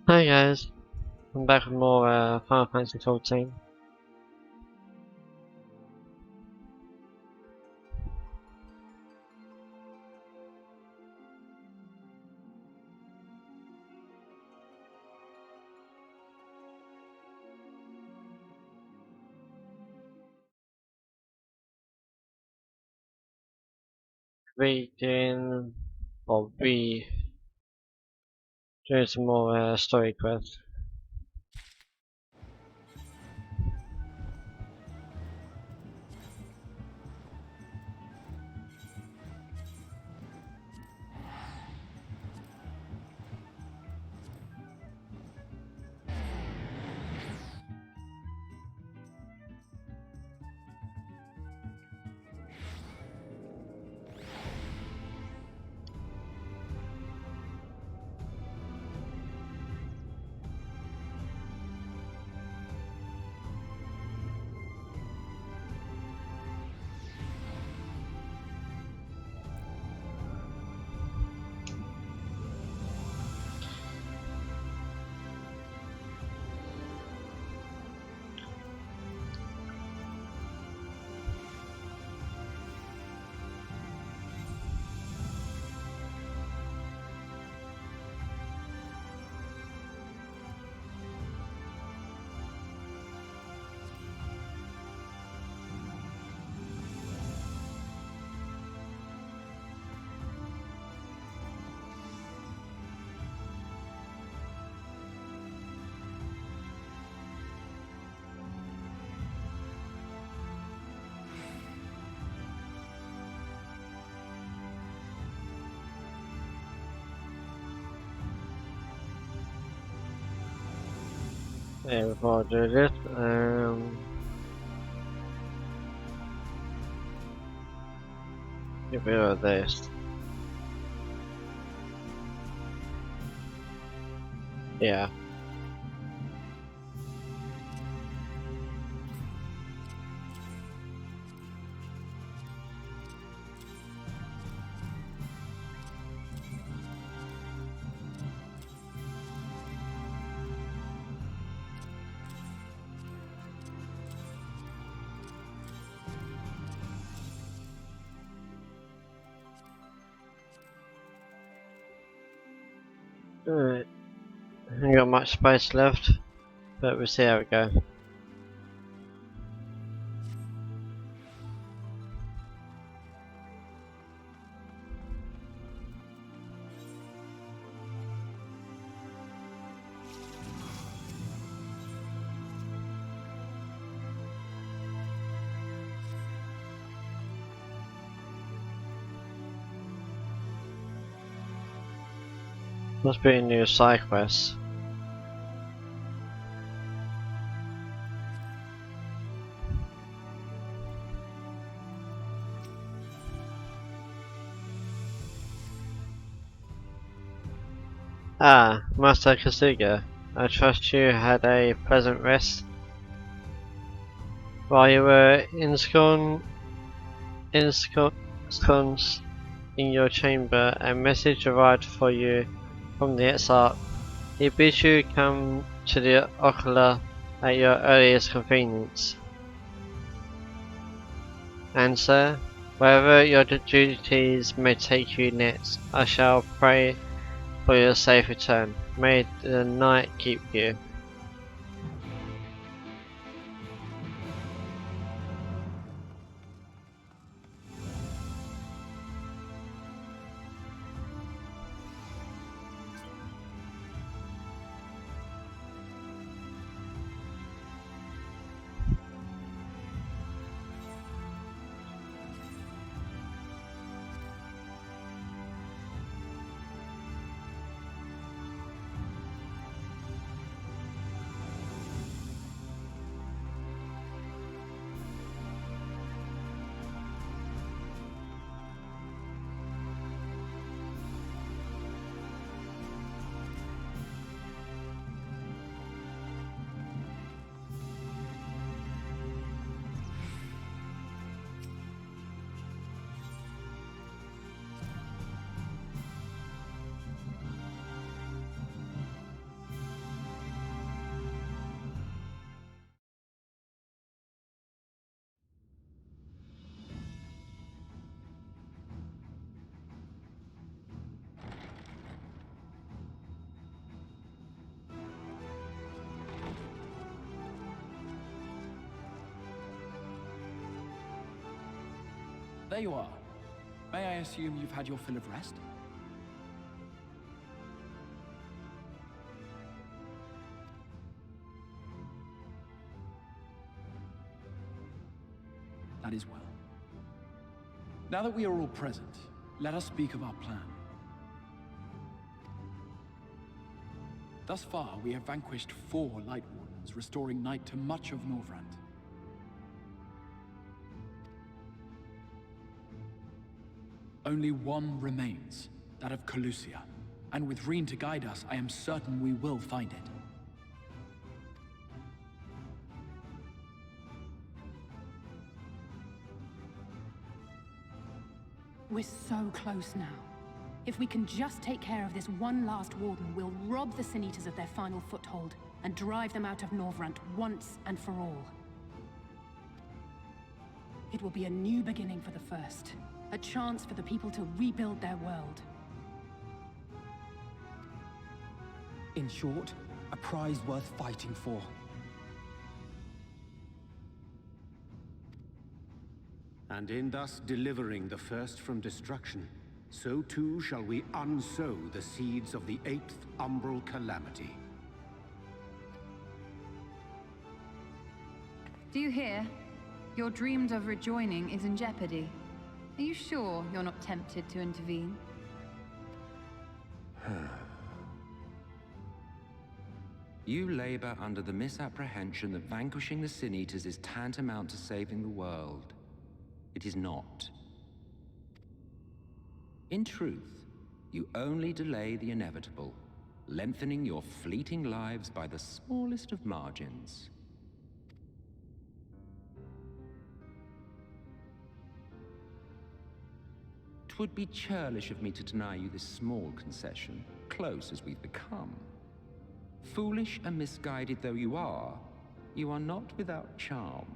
Hi guys, I'm back with more Final Fantasy 14. Reading or be doing some more story quests. Yeah, before I do this, get rid of this. Yeah. Alright, haven't got much space left, but we'll see how it goes. Must be a new side quest. Ah, Master Kasuga, I trust you had a pleasant rest while you were ensconced in your chamber. A message arrived for you from the Exarch. He bids you come to the Ocular at your earliest convenience. Answer: wherever your duties may take you next, I shall pray for your safe return. May the night keep you. there you are. May I assume you've had your fill of rest? That is well. Now that we are all present, let us speak of our plan. Thus far, we have vanquished 4 Light Wardens, restoring night to much of Norvrant. Only one remains, that of Calusia. And with Reen to guide us, I am certain we will find it. We're so close now. If we can just take care of this one last Warden, we'll rob the Sin Eaters of their final foothold and drive them out of Norvrant once and for all. It will be a new beginning for the First. A chance for the people to rebuild their world. In short, a prize worth fighting for. And in thus delivering the First from destruction, so too shall we unsow the seeds of the 8th umbral calamity. Do you hear? Your dreamed of rejoining is in jeopardy. Are you sure you're not tempted to intervene? You labor under the misapprehension that vanquishing the Sin Eaters is tantamount to saving the world. It is not. In truth, you only delay the inevitable, lengthening your fleeting lives by the smallest of margins. Would be churlish of me to deny you this small concession, close as we've become. Foolish and misguided though you are not without charm.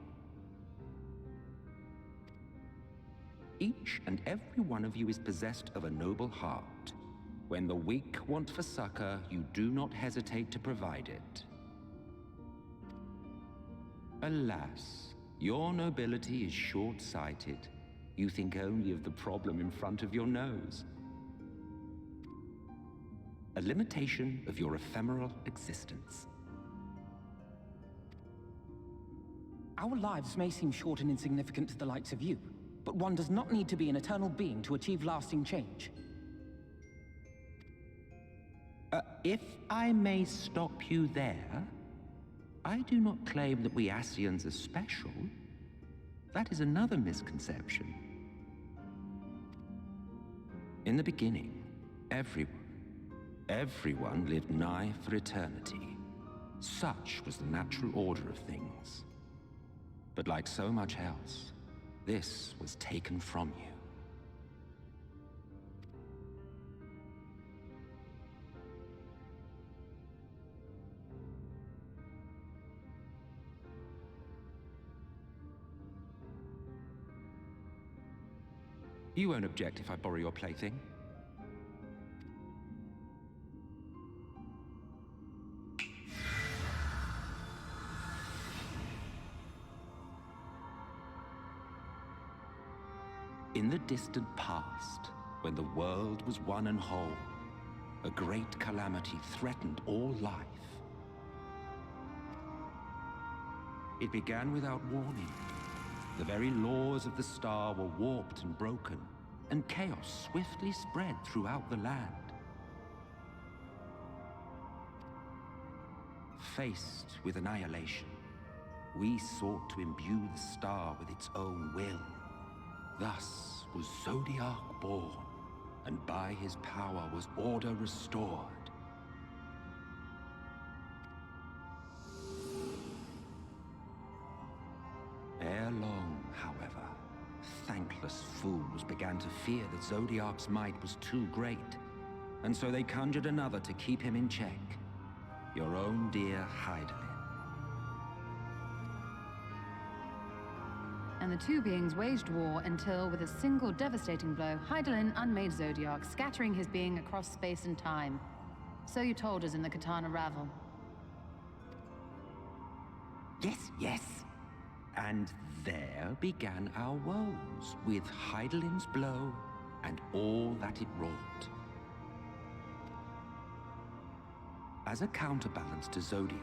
Each and every one of you is possessed of a noble heart. When the weak want for succor, you do not hesitate to provide it. Alas, your nobility is short-sighted. You think only of the problem in front of your nose. A limitation of your ephemeral existence. Our lives may seem short and insignificant to the likes of you, but one does not need to be an eternal being to achieve lasting change. If I may stop you there, I do not claim that we Ascians are special. That is another misconception. In the beginning, everyone lived nigh for eternity. Such was the natural order of things. But like so much else, this was taken from you. You won't object if I borrow your plaything? In the distant past, when the world was one and whole, a great calamity threatened all life. It began without warning. The very laws of the star were warped and broken, and chaos swiftly spread throughout the land. Faced with annihilation, we sought to imbue the star with its own will. Thus was Zodiac born, and by his power was order restored. Ere long, however, thankless fools began to fear that Zodiac's might was too great, and so they conjured another to keep him in check. Your own dear Hydaelyn. And the two beings waged war until, with a single devastating blow, Hydaelyn unmade Zodiac, scattering his being across space and time. So you told us in the Katana Ravel. Yes, yes. And there began our woes, with Heidelin's blow and all that it wrought. As a counterbalance to Zodiac,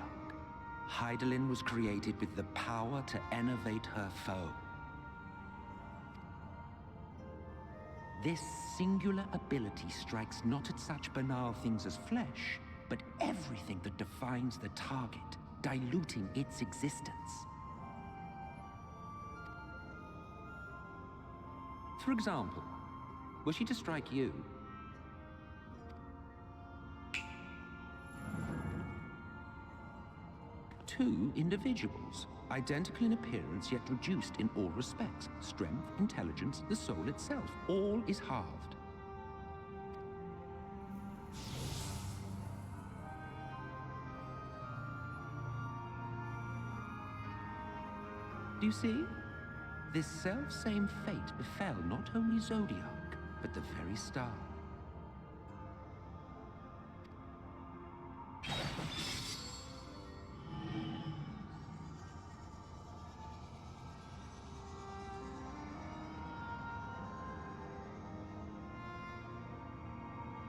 Heidelin was created with the power to enervate her foe. This singular ability strikes not at such banal things as flesh, but everything that defines the target, diluting its existence. For example, were she to strike you, two individuals, identical in appearance yet reduced in all respects. Strength, intelligence, the soul itself, all is halved. Do you see? This self-same fate befell not only Zodiac, but the very star.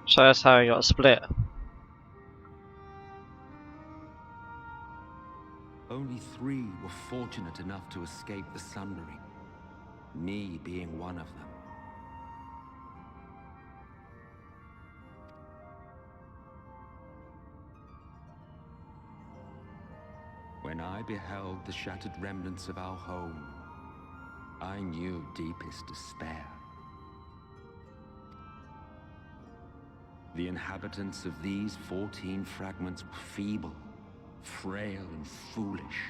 So that's how he got split. Only 3 were fortunate enough to escape the Sundering, me being one of them. When I beheld the shattered remnants of our home, I knew deepest despair. The inhabitants of these 14 fragments were feeble, frail and foolish,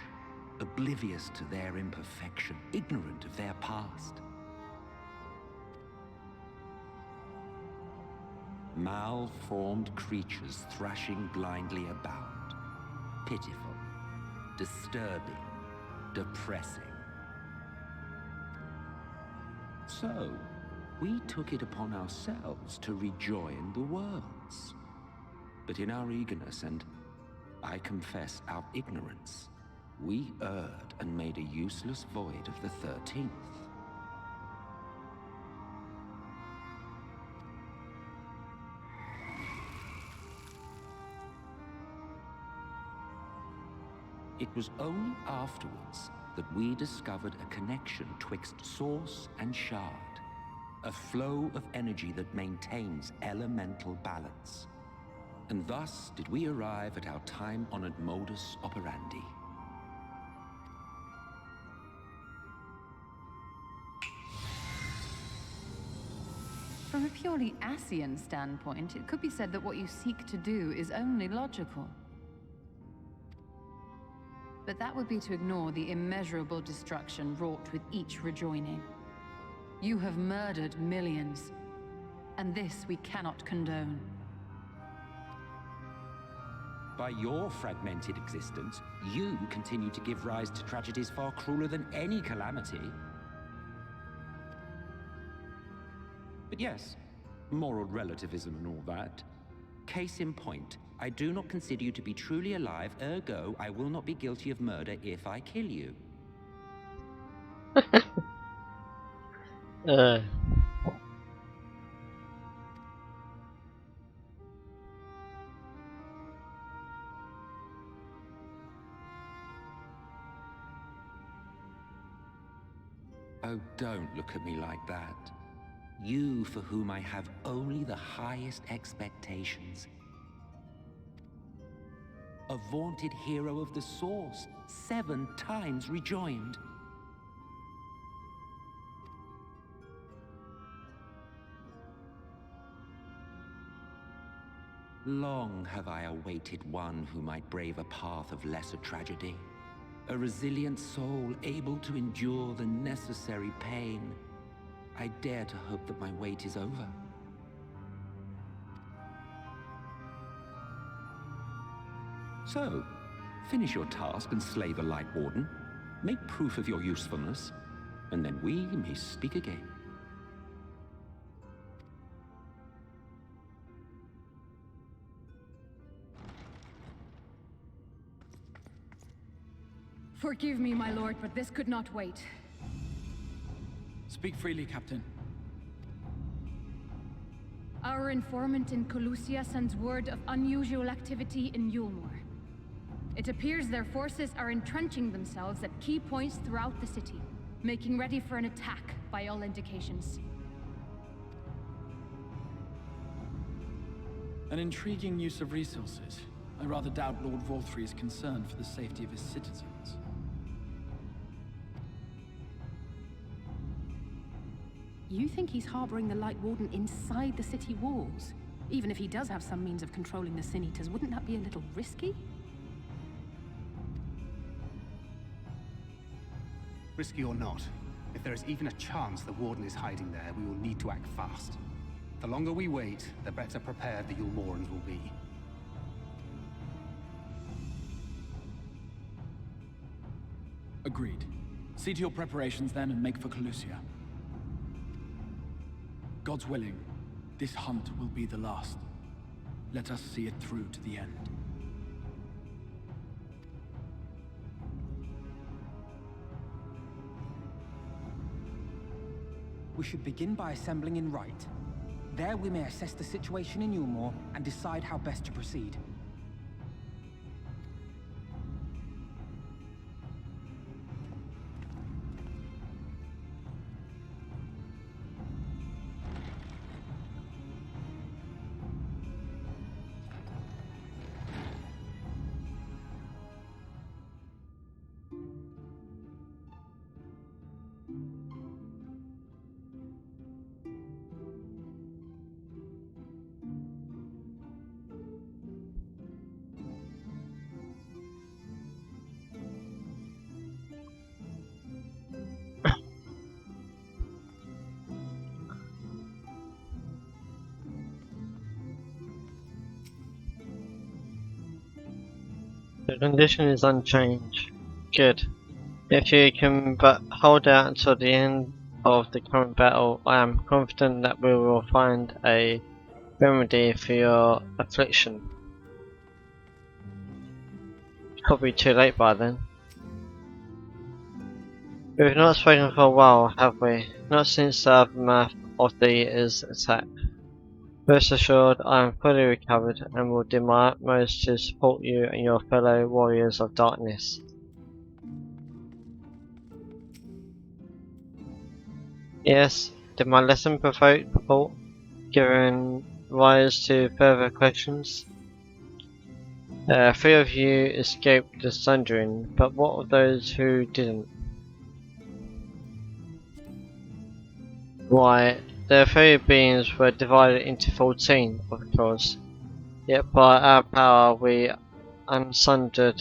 oblivious to their imperfection, ignorant of their past. Malformed creatures thrashing blindly about. Pitiful, disturbing, depressing. So, we took it upon ourselves to rejoin the worlds. But in our eagerness and, I confess, our ignorance, we erred and made a useless void of the 13th. It was only afterwards that we discovered a connection twixt source and shard. A flow of energy that maintains elemental balance. And thus did we arrive at our time-honored modus operandi. From a purely Asian standpoint, it could be said that what you seek to do is only logical. But that would be to ignore the immeasurable destruction wrought with each rejoining. You have murdered millions, and this we cannot condone. By your fragmented existence, you continue to give rise to tragedies far crueler than any calamity. But yes, moral relativism and all that. Case in point, I do not consider you to be truly alive, ergo, I will not be guilty of murder if I kill you. Oh, don't look at me like that. You for whom I have only the highest expectations. A vaunted hero of the Source, 7 times rejoined. Long have I awaited one who might brave a path of lesser tragedy. A resilient soul able to endure the necessary pain. I dare to hope that my wait is over. So, finish your task and slay the Light Warden. Make proof of your usefulness, and then we may speak again. Forgive me, my lord, but this could not wait. Speak freely, Captain. Our informant in Colusia sends word of unusual activity in Yulmore. It appears their forces are entrenching themselves at key points throughout the city, making ready for an attack by all indications. An intriguing use of resources. I rather doubt Lord Vorthry is concerned for the safety of his citizens. You think he's harboring the Light Warden inside the city walls? Even if he does have some means of controlling the Sin Eaters, wouldn't that be a little risky? Risky or not, if there is even a chance the Warden is hiding there, we will need to act fast. The longer we wait, the better prepared the Yulmorans will be. Agreed. See to your preparations then and make for Colusia. God's willing, this hunt will be the last. Let us see it through to the end. We should begin by assembling in Rite. There we may assess the situation in Yulmore and decide how best to proceed. The condition is unchanged. Good. If you can but hold out until the end of the current battle, I am confident that we will find a remedy for your affliction. Could be too late by then. We've not spoken for a while, have we? Not since the aftermath of the Eater's attack. Rest assured, I am fully recovered and will do my utmost to support you and your fellow warriors of darkness. Yes, did my lesson provoke thought, giving rise to further questions? 3 of you escaped the sundering, but what of those who didn't? Why, the 3 beings were divided into 14, of course. Yet by our power we unsundered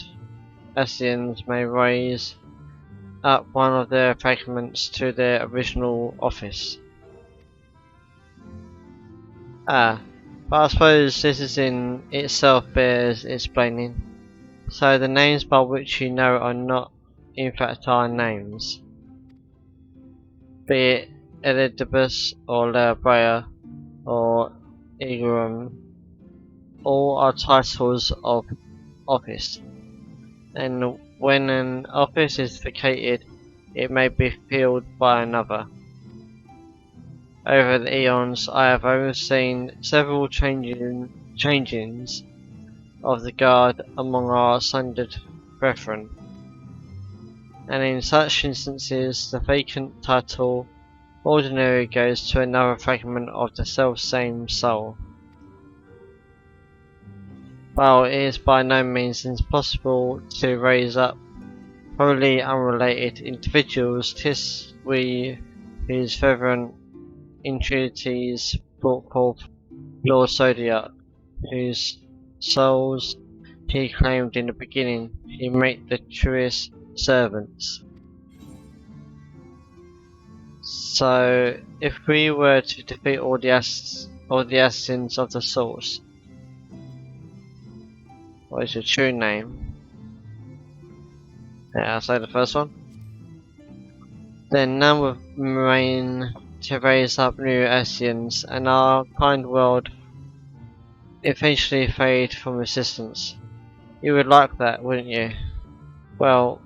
Ascians may raise up one of their fragments to their original office. But I suppose this is in itself bears explaining. So the names by which you know are not in fact our names. Be it Elidibus or Leobrea or Igurum, all are titles of office, and when an office is vacated, it may be filled by another. Over the eons, I have overseen several changings of the guard among our sundered brethren, and in such instances, the vacant title ordinarily goes to another fragment of the self-same soul. While it is by no means impossible to raise up wholly unrelated individuals, 'tis we whose fervent entreaties brought forth Lord Zodiac, whose souls he claimed in the beginning, he made the truest servants. So, if we were to defeat all the assassins of the source, what is your true name? Yeah, I'll say the first one. Then none would remain to raise up new Ascians, and our kind world eventually fade from resistance. You would like that, wouldn't you? Well,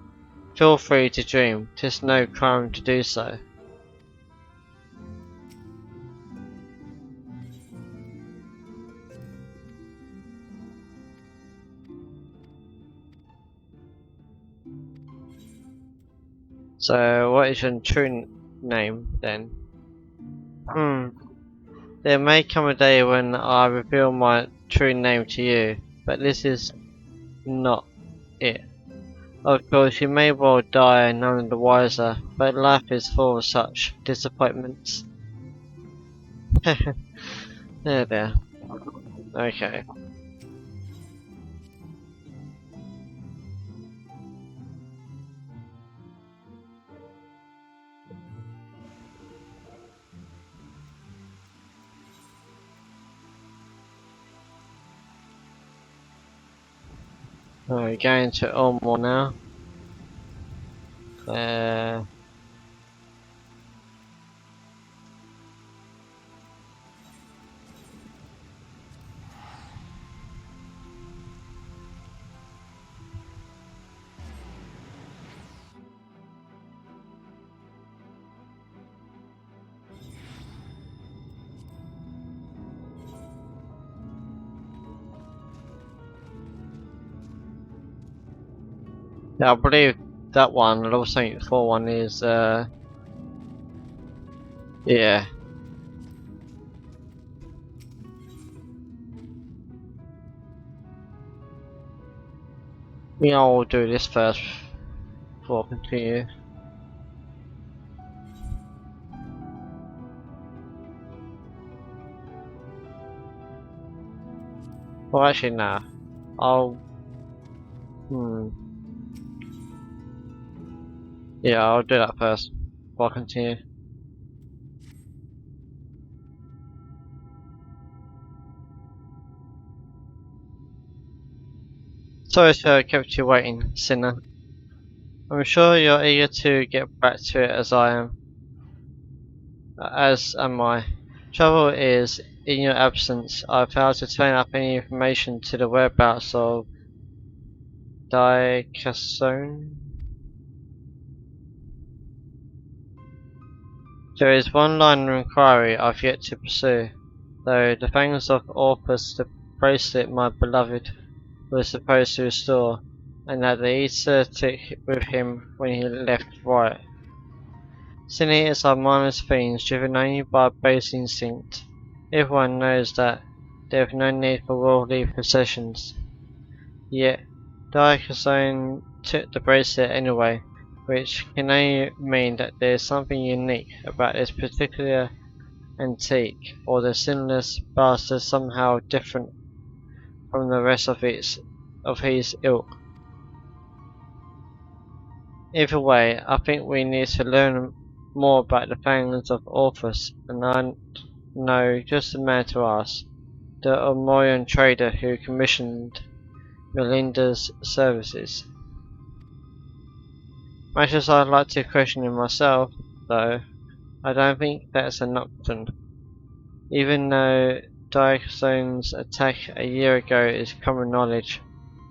Feel free to dream, 'tis no crime to do so. So, what is your true name then? There may come a day when I reveal my true name to you, but this is not it. Of course, you may well die none the wiser, but life is full of such disappointments. There. Okay. We're going to Ormore now. Yeah, I believe that one, the Level 74 one is, yeah. I'll do this first before I continue. Well, actually, nah. I'll. Yeah, I'll do that first before I continue. Sorry to have kept you waiting, Sinner. I'm sure you're eager to get back to it as I am. As am I. Trouble is, in your absence, I failed to turn up any information to the whereabouts of Dicassone. There is one line of inquiry I've yet to pursue, though the fangs of Orpus, the bracelet my beloved was supposed to restore, and that the Eater took with him when he left right. Sin eaters are mindless fiends driven only by base instinct. Everyone knows that they have no need for worldly possessions. Yet, Diacoson took the bracelet anyway, which can only mean that there is something unique about this particular antique, or the sinless bastard somehow different from the rest of his ilk. Either way, I think we need to learn more about the fangs of Orpheus, and I know just the man to ask, the Omorian trader who commissioned Melinda's services. Much as I'd like to question him myself, though, I don't think that's an option. Even though Diacosone's attack a year ago is common knowledge,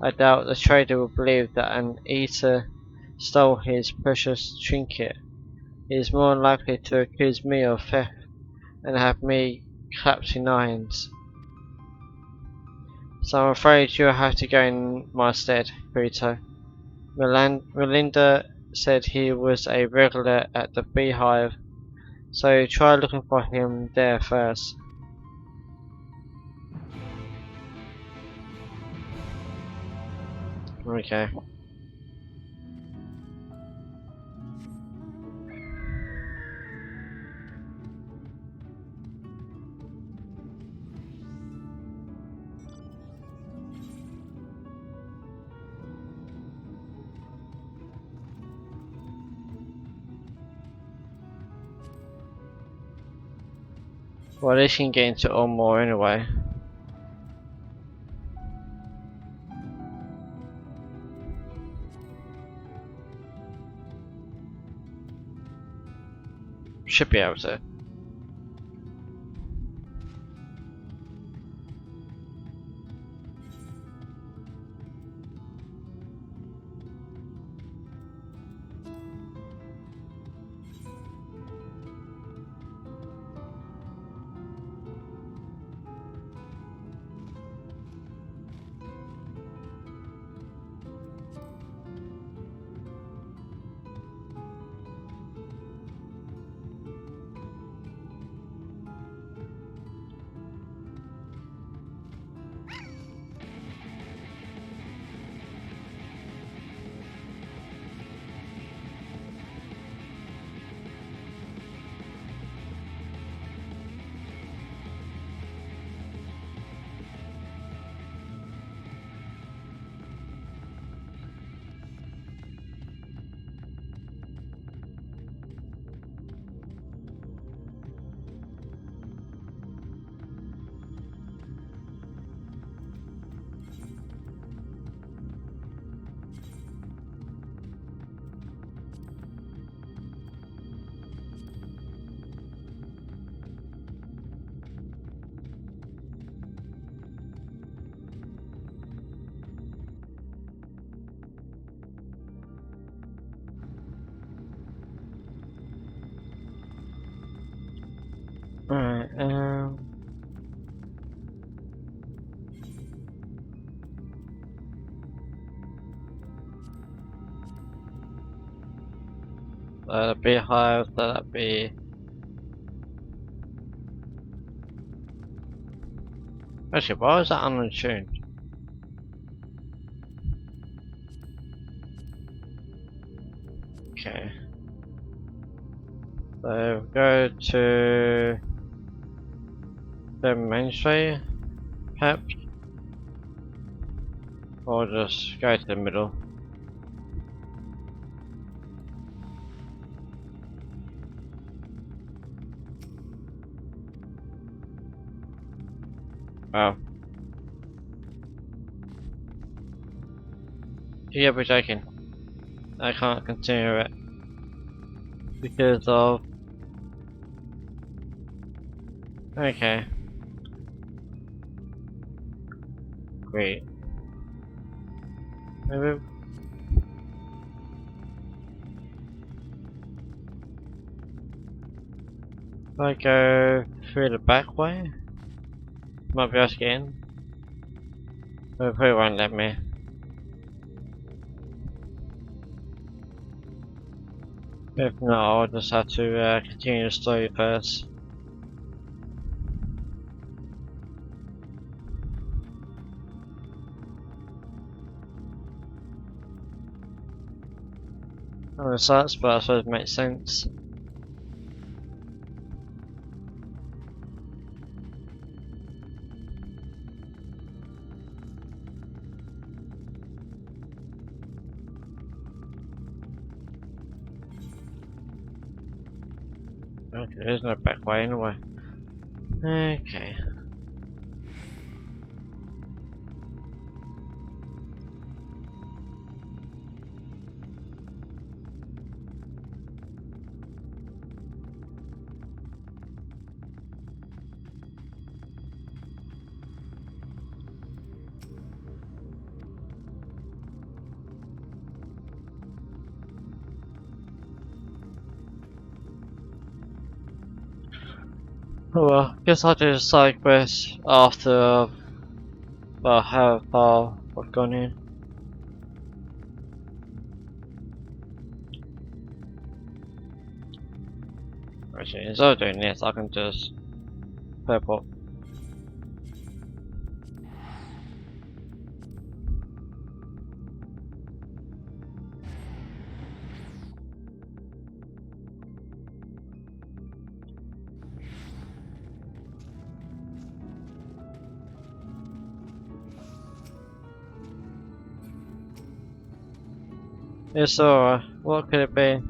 I doubt the trader will believe that an eater stole his precious trinket. He is more likely to accuse me of theft and have me clapped in irons. So I'm afraid you'll have to go in my stead, Brito. Melinda said he was a regular at the Beehive, so try looking for him there first. Okay. Well, they can get into Ormore anyway. Should be able to. Right, the beehive, that'd be... Actually, why was that untuned? Okay. So go to the main street, perhaps, or just go to the middle. Wow. You gotta be joking. I can't continue it because of... Okay. Great. Maybe... If I go through the back way, might be able to get in. But it probably won't let me. If not, I'll just have to continue the story first. It sucks, but I suppose it makes sense. Okay, there's no back way anyway. Okay. Oh well, guess I'll do the side quest after how far I've gone in. Actually, instead of doing this, I can just teleport. It's alright. What could it be?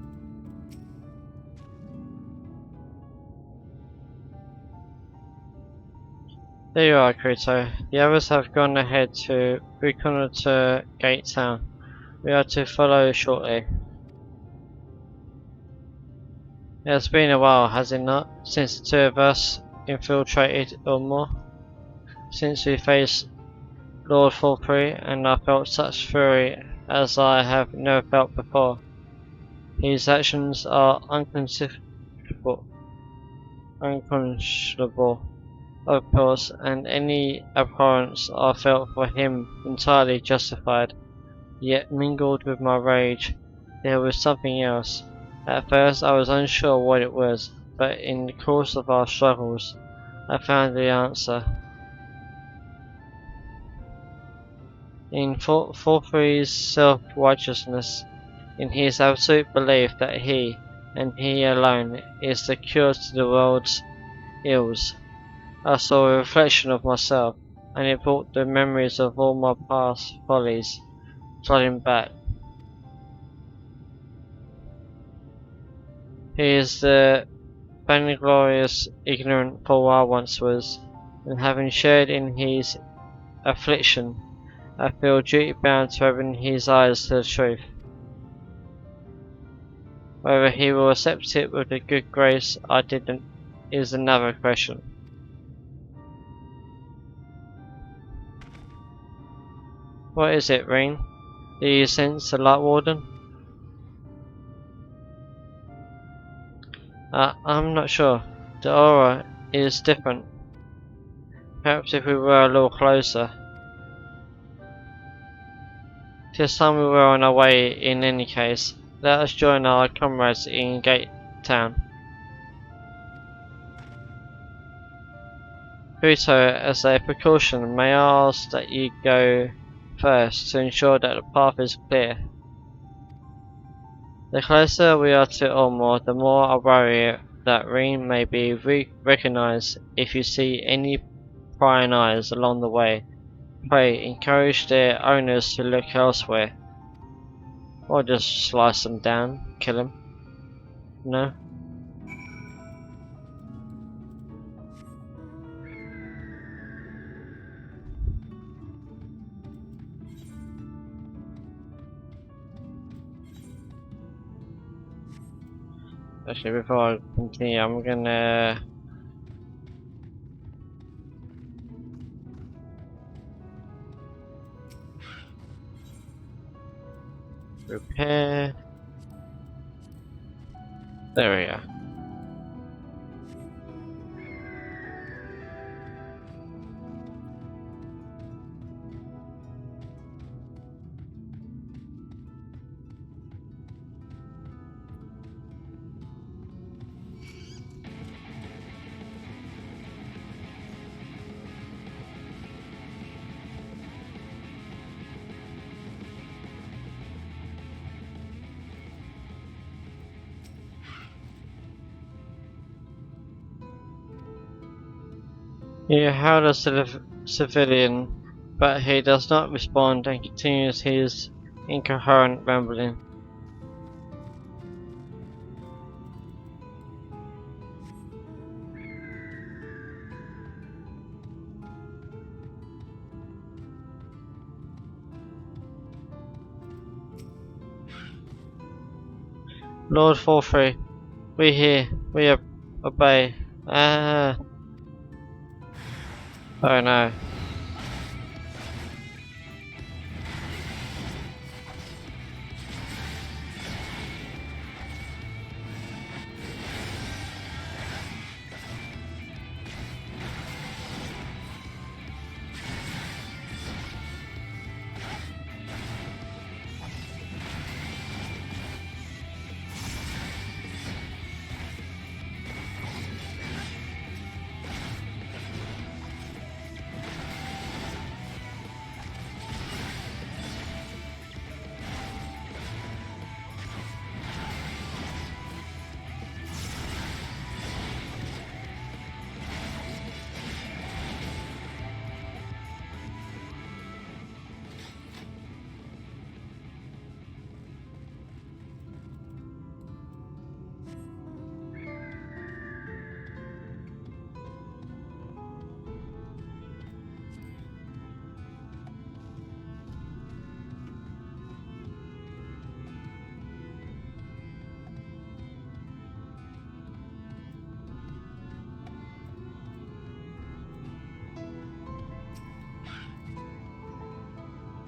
There you are, Krito. The others have gone ahead to reconnoiter Gate Town. We are to follow shortly. It has been a while, has it not, since the two of us infiltrated Ulmor? Since we faced Lord Fulfrey, and I felt such fury as I have never felt before. His actions are unconscionable, of course, and any abhorrence I felt for him entirely justified. Yet mingled with my rage, there was something else. At first I was unsure what it was, but in the course of our struggles, I found the answer. In Fulfrey's self-righteousness, in his absolute belief that he, and he alone, is the cure to the world's ills, I saw a reflection of myself, and it brought the memories of all my past follies flooding back. He is the vainglorious, ignorant fool I once was, and having shared in his affliction, I feel duty bound to open his eyes to the truth. Whether he will accept it with a good grace I didn't is another question. What is it, Rain? Do you sense the Light Warden? I'm not sure. The aura is different. Perhaps if we were a little closer. Tis time we were on our way in any case. Let us join our comrades in Gate Town. Rito, as a precaution, may I ask that you go first to ensure that the path is clear. The closer we are to Ulmor, the more I worry that Reen may be recognized. If you see any prying eyes along the way, pray encourage their owners to look elsewhere. Or just slice them down, kill them. No? Actually, before I continue, I'm gonna repair. There we go. You held a civilian, but he does not respond and continues his incoherent rambling. Lord 43, we hear, we obey. Ah. Oh no.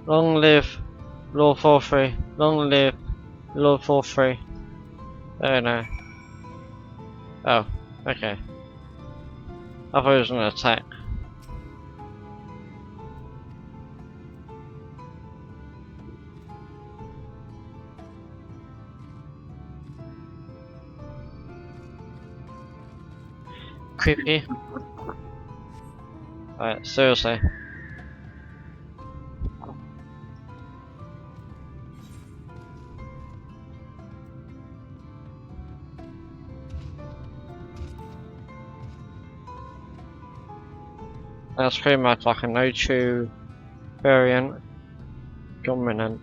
Long live Lord 43. Long live Lord 43. Oh no. Oh, okay. I thought it was an attack. Creepy. Alright, seriously. That's pretty much like a no-chew variant dominant.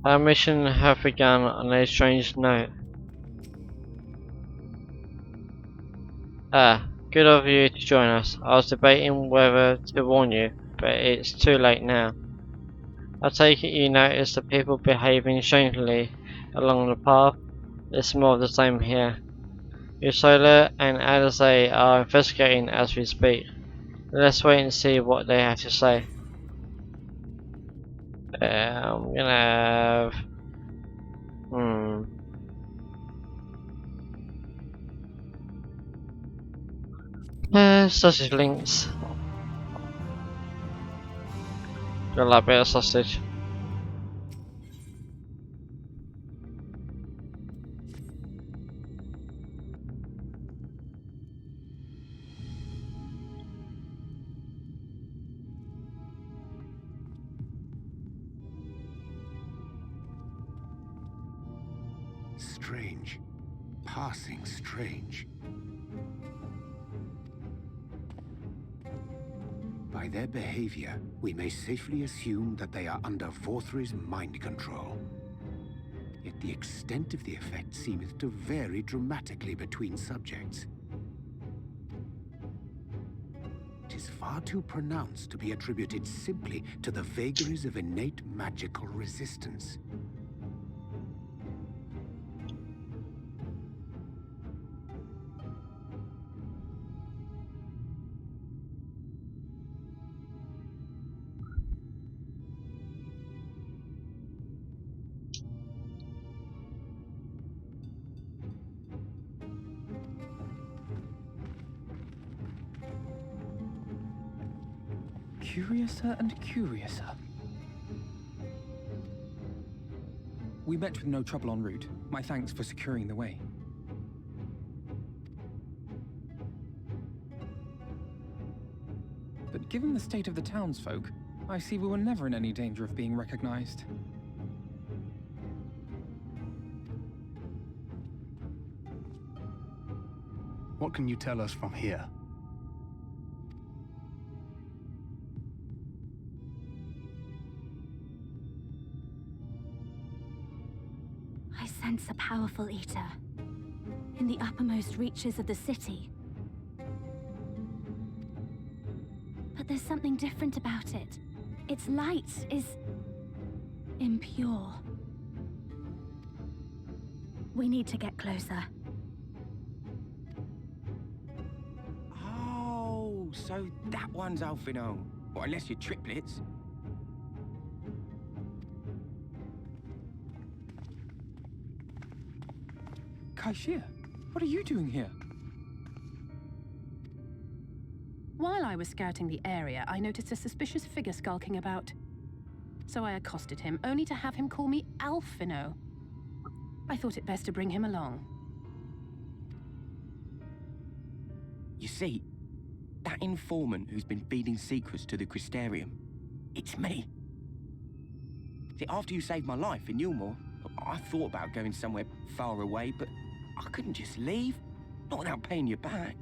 Our mission have begun on a strange note. Ah, good of you to join us. I was debating whether to warn you, but it's too late now. I take it you notice the people behaving strangely along the path. It's more of the same here. Usola and Alizé are investigating as we speak. Let's wait and see what they have to say. I'm gonna have... sausage links. I like a bit of sausage. Strange. Passing strange. By their behavior, we may safely assume that they are under Vorthri's mind control. Yet the extent of the effect seemeth to vary dramatically between subjects. It is far too pronounced to be attributed simply to the vagaries of innate magical resistance. Curiouser and curiouser. We met with no trouble en route. My thanks for securing the way. But given the state of the townsfolk, I see we were never in any danger of being recognized. What can you tell us from here? I sense a powerful eater in the uppermost reaches of the city. But there's something different about it. Its light is impure. We need to get closer. Oh, so that one's Alphino. Well, unless you're triplets. Kaishir, what are you doing here? While I was scouting the area, I noticed a suspicious figure skulking about. So I accosted him, only to have him call me Alphino. I thought it best to bring him along. You see, that informant who's been feeding secrets to the Crystarium, it's me. See, after you saved my life in Yulmore, I thought about going somewhere far away, but I couldn't just leave, not without paying you back.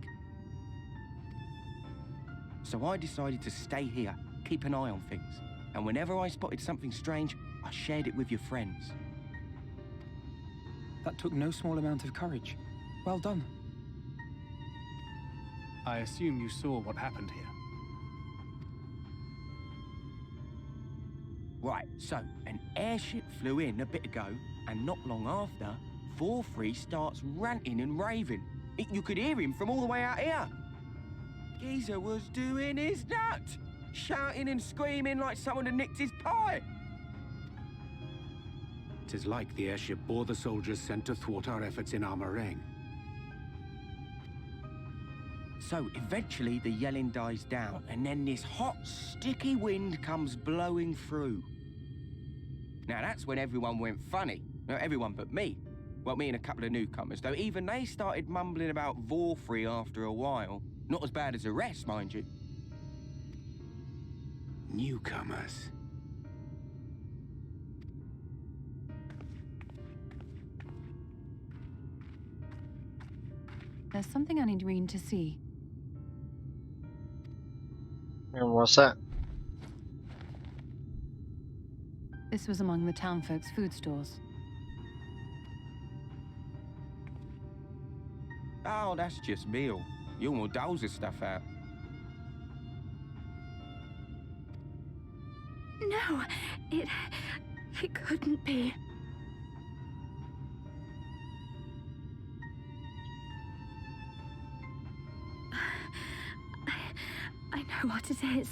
So I decided to stay here, keep an eye on things, and whenever I spotted something strange, I shared it with your friends. That took no small amount of courage. Well done. I assume you saw what happened here. Right, so an airship flew in a bit ago, and not long after, Vorthri starts ranting and raving. You could hear him from all the way out here. Geezer was doing his nut, shouting and screaming like someone had nicked his pie. 'Tis like the airship bore the soldiers sent to thwart our efforts in Armorang. So eventually the yelling dies down, and then this hot, sticky wind comes blowing through. Now that's when everyone went funny. No, everyone but me. Well, me and a couple of newcomers, though even they started mumbling about Vorthri after a while. Not as bad as the rest, mind you. Newcomers. There's something I need Reen to see. And what's that? This was among the townfolk's food stores. Oh, that's just meal. Yulmore doles his stuff out. No, it couldn't be. I know what it is.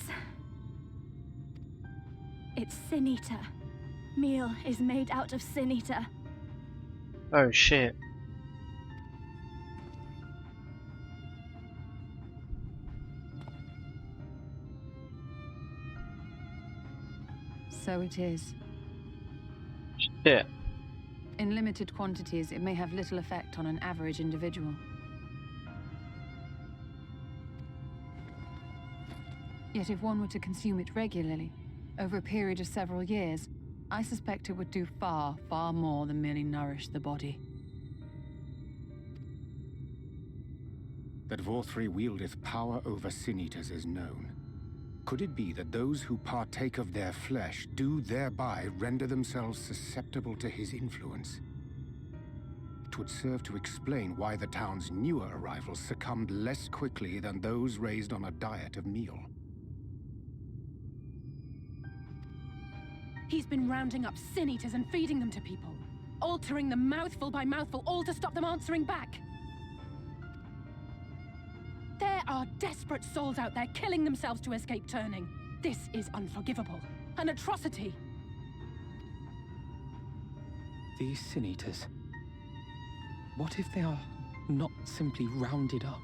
It's Sin Eater. Meal is made out of Sin Eater. Oh shit. So it is. Shit. In limited quantities, it may have little effect on an average individual. Yet if one were to consume it regularly, over a period of several years, I suspect it would do far, far more than merely nourish the body. That Vorthri wieldeth power over Sin-Eaters is known. Could it be that those who partake of their flesh do thereby render themselves susceptible to his influence? It would serve to explain why the town's newer arrivals succumbed less quickly than those raised on a diet of meal. He's been rounding up Sin-Eaters and feeding them to people, altering them mouthful by mouthful, all to stop them answering back. There are desperate souls out there killing themselves to escape turning. This is unforgivable. An atrocity. These Sin-Eaters. What if they are not simply rounded up?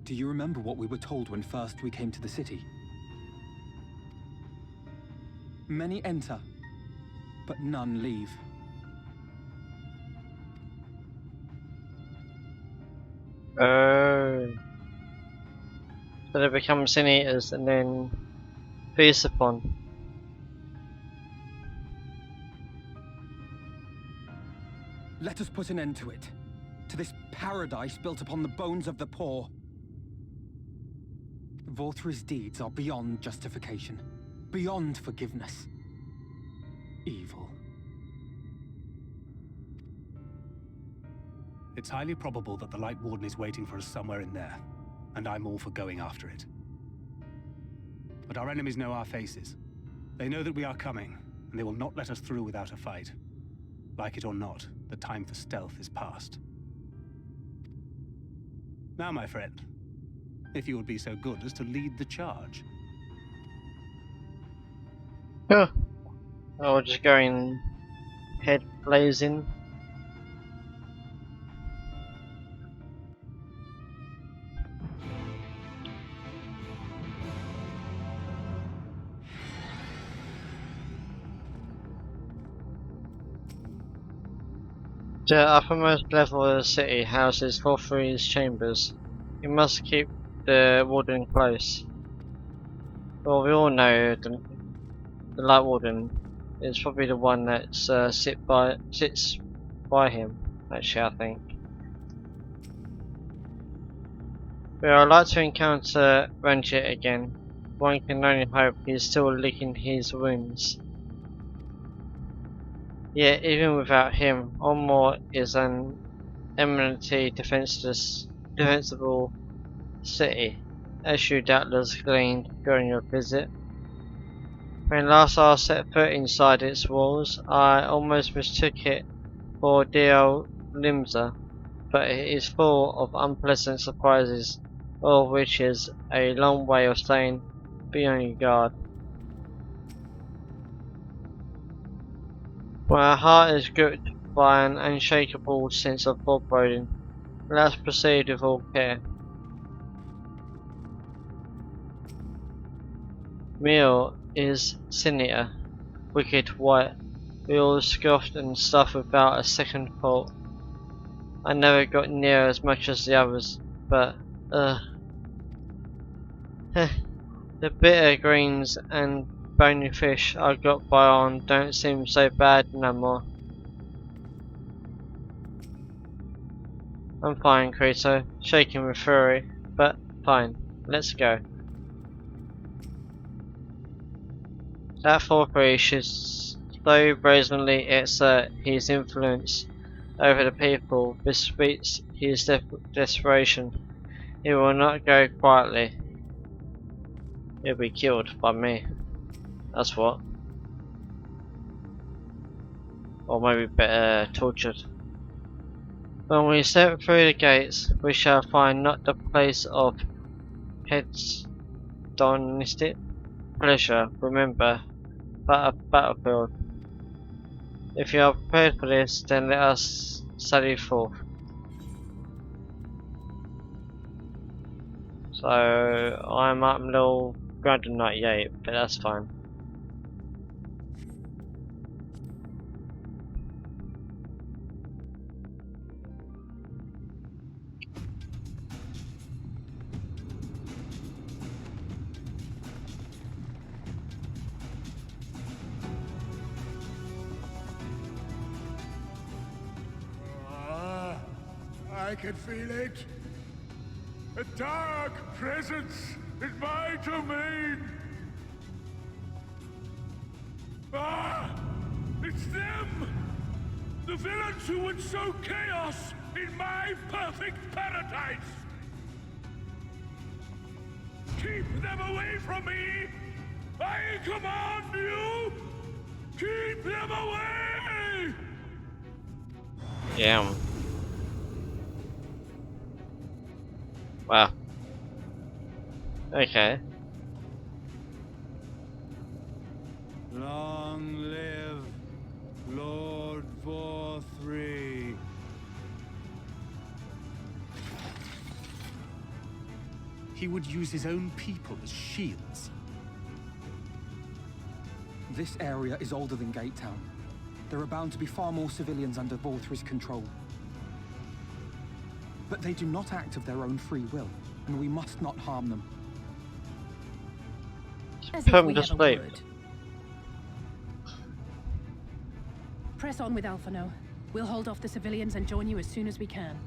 Do you remember what we were told when first we came to the city? Many enter, but none leave. Oh. So they become Sin Eaters and then feast upon. Let us put an end to it. To this paradise built upon the bones of the poor. Vorthri's deeds are beyond justification. Beyond forgiveness. Evil. It's highly probable that the Light Warden is waiting for us somewhere in there, and I'm all for going after it. But our enemies know our faces. They know that we are coming, and they will not let us through without a fight. Like it or not, the time for stealth is past. Now, my friend, if you would be so good as to lead the charge. Huh. I'll just go in head blazing. The uppermost level of the city houses Vorthri's chambers. You must keep the warden close. Well, we all know the Light Warden is probably the one that sits by him. Actually, I think. But I'd like to encounter Ranjit again. One can only hope he's still licking his wounds. Yet, even without him, Onmore is an eminently defensible city, as you doubtless gleaned during your visit. When last I set foot inside its walls, I almost mistook it for Deo Limsa, but it is full of unpleasant surprises, all of which is a long way of saying, be on your guard. My heart is gripped by an unshakable sense of foreboding. Let us proceed with all care. Meal is Sin Eater, wicked white. We all scoffed and stuffed without a second thought. I never got near as much as the others, but the bitter greens and bony fish I got by on don't seem so bad no more. I'm fine, Creto, shaking with fury, but fine, let's go. That Vorthri should so brazenly exert his influence over the people bespeaks his desperation. He will not go quietly. He'll be killed by me. That's what. Or maybe better, tortured. When we step through the gates, we shall find not the place of heads hedonistic pleasure. Remember, but a battlefield. If you are prepared for this, then let us sally forth. So I'm up level 398, but that's fine. I can feel it. A dark presence in my domain. Ah! It's them! The villains who would sow chaos in my perfect paradise! Keep them away from me! I command you! Keep them away! Damn. Wow. Okay. Long live Lord Vorthree. He would use his own people as shields. This area is older than Gate Town. There are bound to be far more civilians under Vorthree's control. But they do not act of their own free will, and we must not harm them. As if we to ever sleep. would. Press on with Alphino. We'll hold off the civilians and join you as soon as we can.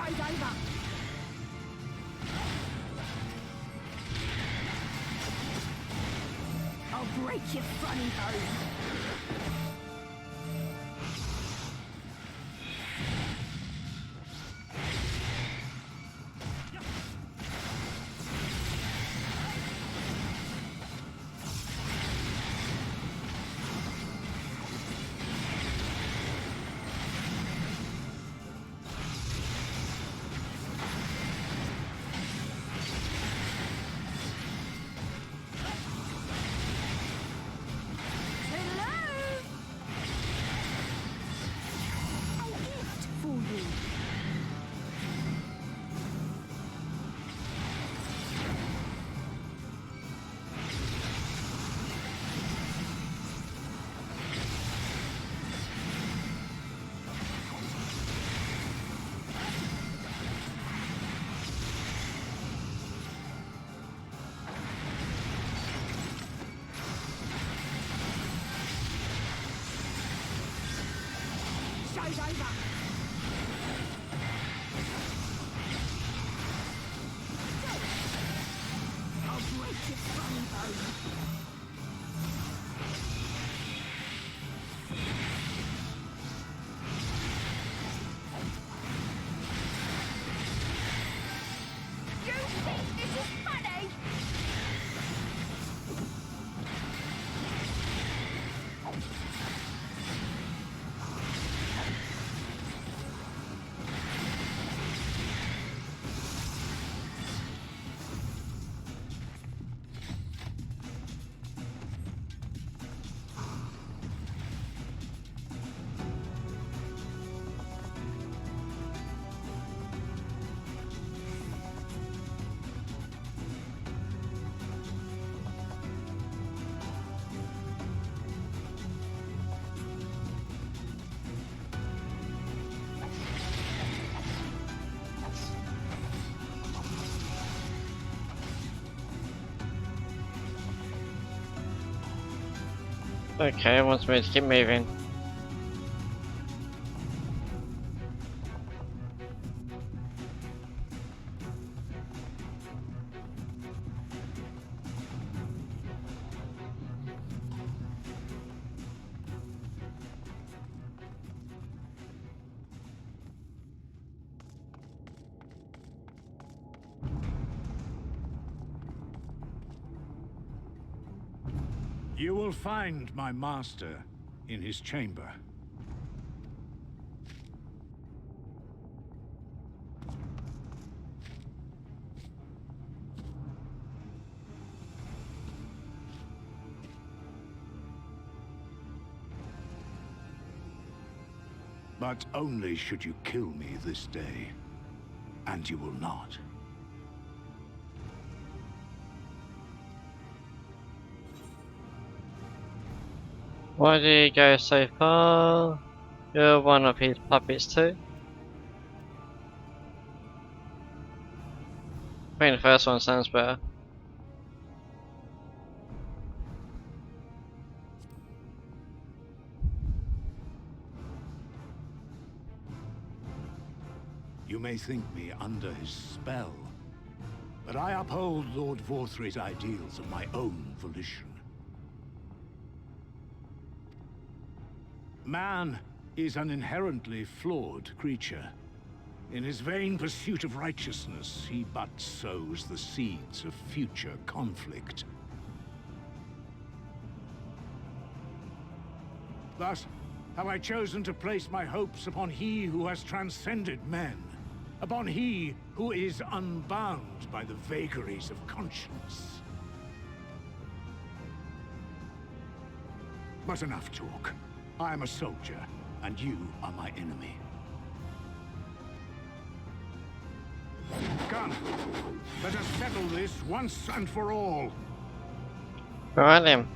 Show's over. I'll break your funny bone. Show's over. I'll break your funny bone. You think this is funny? Okay, it wants me to keep moving. You will find my master in his chamber. But only should you kill me this day, and you will not. Why do you go so far? You're one of his puppets too. I think the first one sounds better. You may think me under his spell, but I uphold Lord Vorthry's ideals of my own volition. Man is an inherently flawed creature. In his vain pursuit of righteousness, he but sows the seeds of future conflict. Thus, have I chosen to place my hopes upon he who has transcended men, upon he who is unbound by the vagaries of conscience. But enough talk. I am a soldier, and you are my enemy. Come, let us settle this once and for all. Alright then.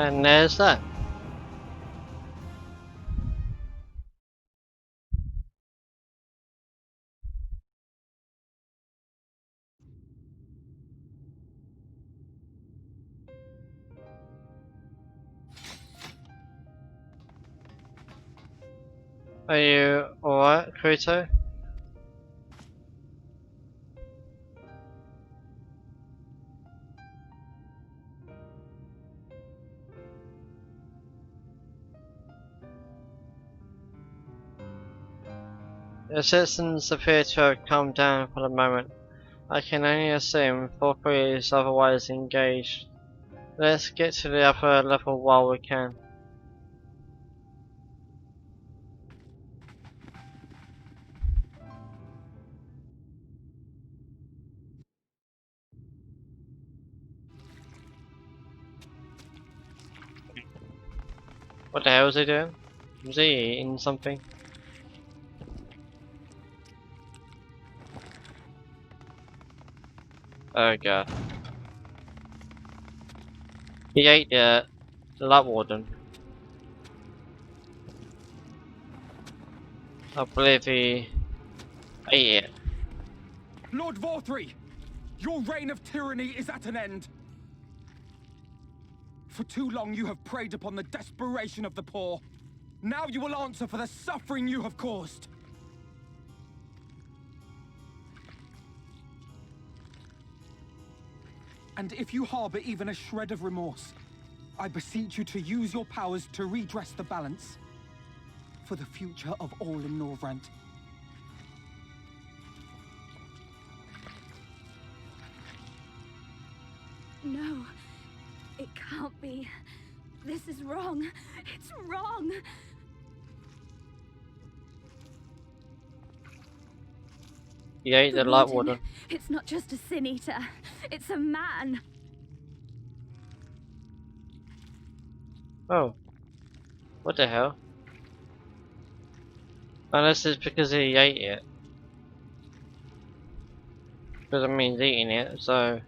And there's that. Are you alright, Krito? The citizens appear to have calmed down for the moment. I can only assume Valkyrie is otherwise engaged. Let's get to the upper level while we can. What the hell is he doing? Was he eating something? Oh god. He ate the Light Warden. I believe he ate it. Lord Vorthree, your reign of tyranny is at an end. For too long you have preyed upon the desperation of the poor. Now you will answer for the suffering you have caused. And if you harbor even a shred of remorse, I beseech you to use your powers to redress the balance. For the future of all in Norvrant. No, it can't be. This is wrong. It's wrong. He ate the Light Warden. It's not just a sin eater. It's a man. Oh. What the hell? Unless it's because he ate it. Because I mean he's eating it, so...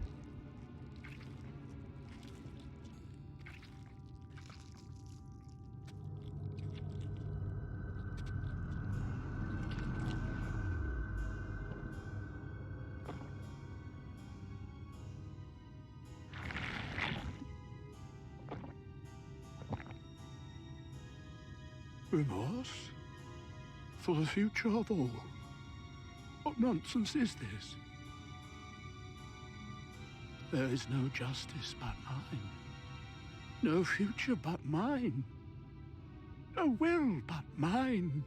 Remorse? For the future of all? What nonsense is this? There is no justice but mine. No future but mine. No will but mine.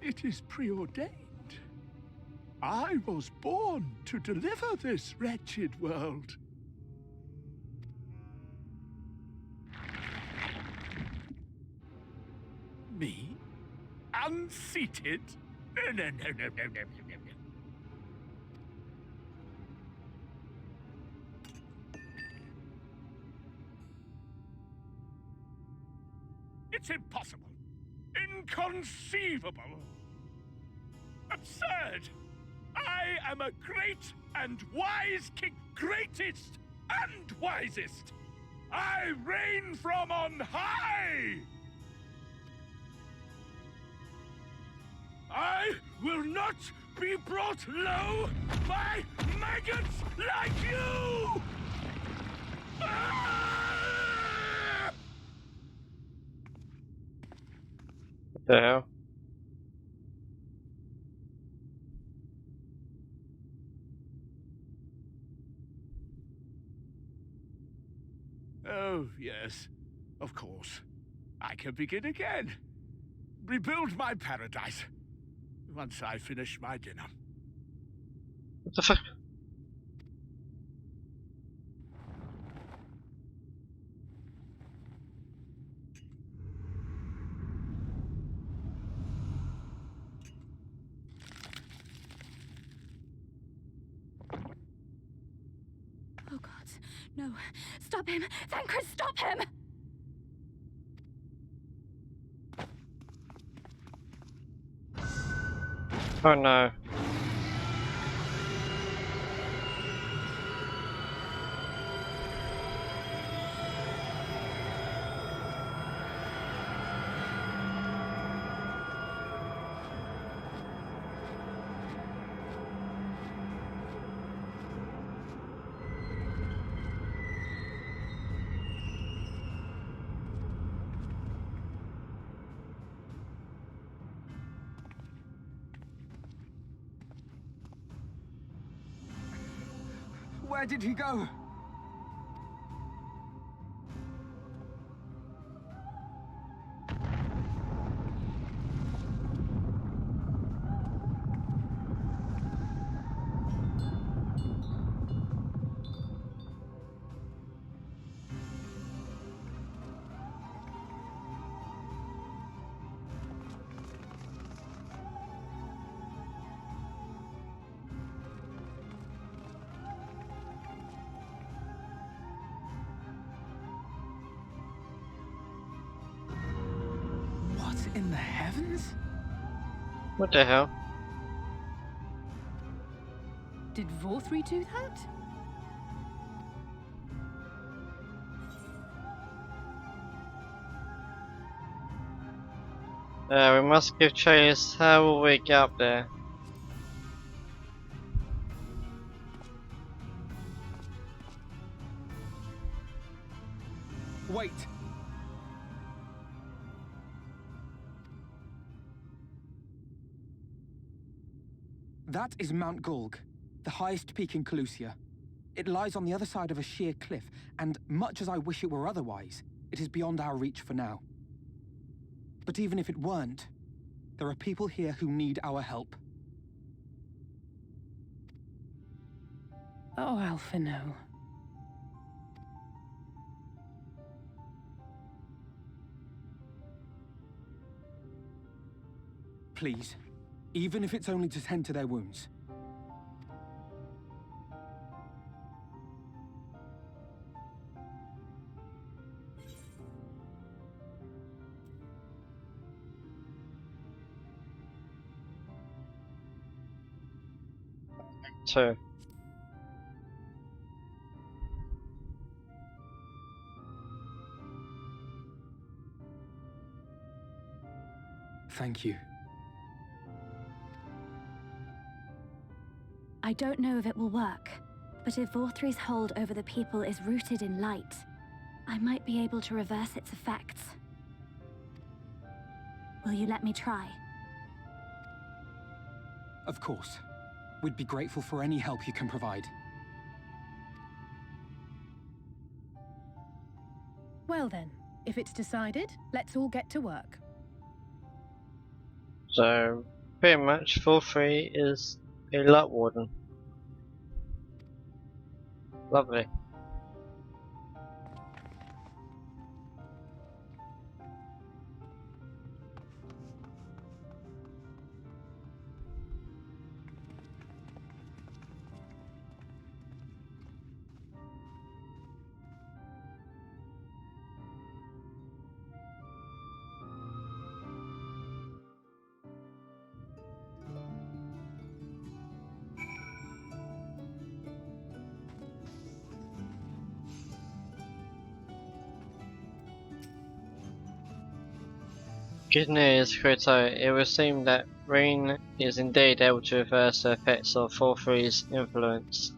It is preordained. I was born to deliver this wretched world. Me? Unseated? No. It's impossible. Inconceivable. Absurd. I am a great and wise king. Greatest and wisest. I reign from on high. I will not be brought low by maggots like you! Ah! What the hell? Oh, yes. Of course. I can begin again. Rebuild my paradise. Once I finish my dinner. What the fuck? Oh God, no. Stop him! Thancred, stop him! Oh no. Where did he go? What in the heavens? What the hell? Did Vorthri do that? We must give chase. How will we get up there? Wait. That is Mount Gulg, the highest peak in Calusia. It lies on the other side of a sheer cliff, and much as I wish it were otherwise, it is beyond our reach for now. But even if it weren't, there are people here who need our help. Oh, Alphino. Please, even if it's only to tend to their wounds. Two. Thank you. I don't know if it will work, but if Vorthri's hold over the people is rooted in light, I might be able to reverse its effects. Will you let me try? Of course. We'd be grateful for any help you can provide. Well then, if it's decided, let's all get to work. So, pretty much, Vorthri is a Light Warden. Lovely. Good news, Krito. It would seem that Rain is indeed able to reverse the effects of Vorthri's influence.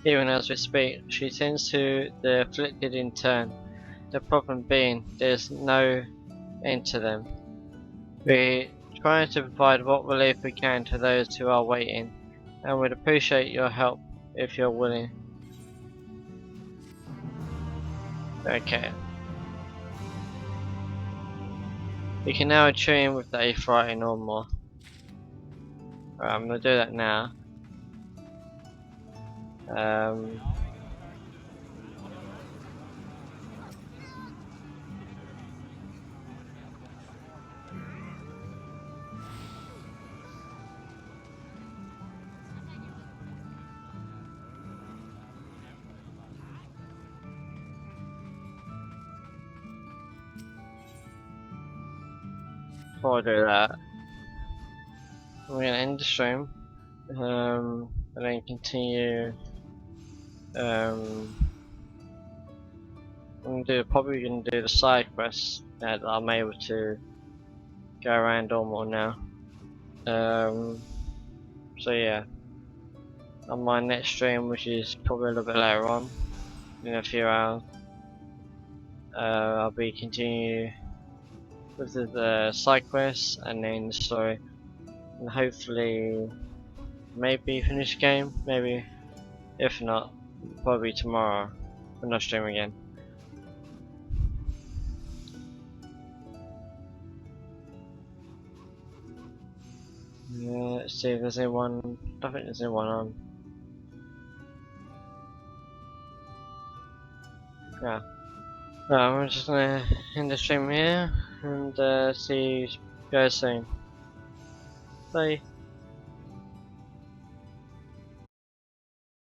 Even as we speak, she tends to the afflicted in turn. The problem being, there's no end to them. We're trying to provide what relief we can to those who are waiting, and would appreciate your help if you're willing. Okay. You can now tune with the Aetheryte no more. Alright, I'm gonna do that now. Before I do that, I'm gonna end the stream, and then continue. I'm probably gonna do the side quests that I'm able to go around Ormore now. So yeah, on my next stream, which is probably a little bit later on, in a few hours, I'll be continue with the side quests and then the story, and hopefully maybe finish the game, maybe. If not, probably tomorrow when I stream again. Yeah, let's see if there's anyone. I don't think there's anyone on. Yeah. No, I'm just gonna end the stream here and see you guys soon. Bye.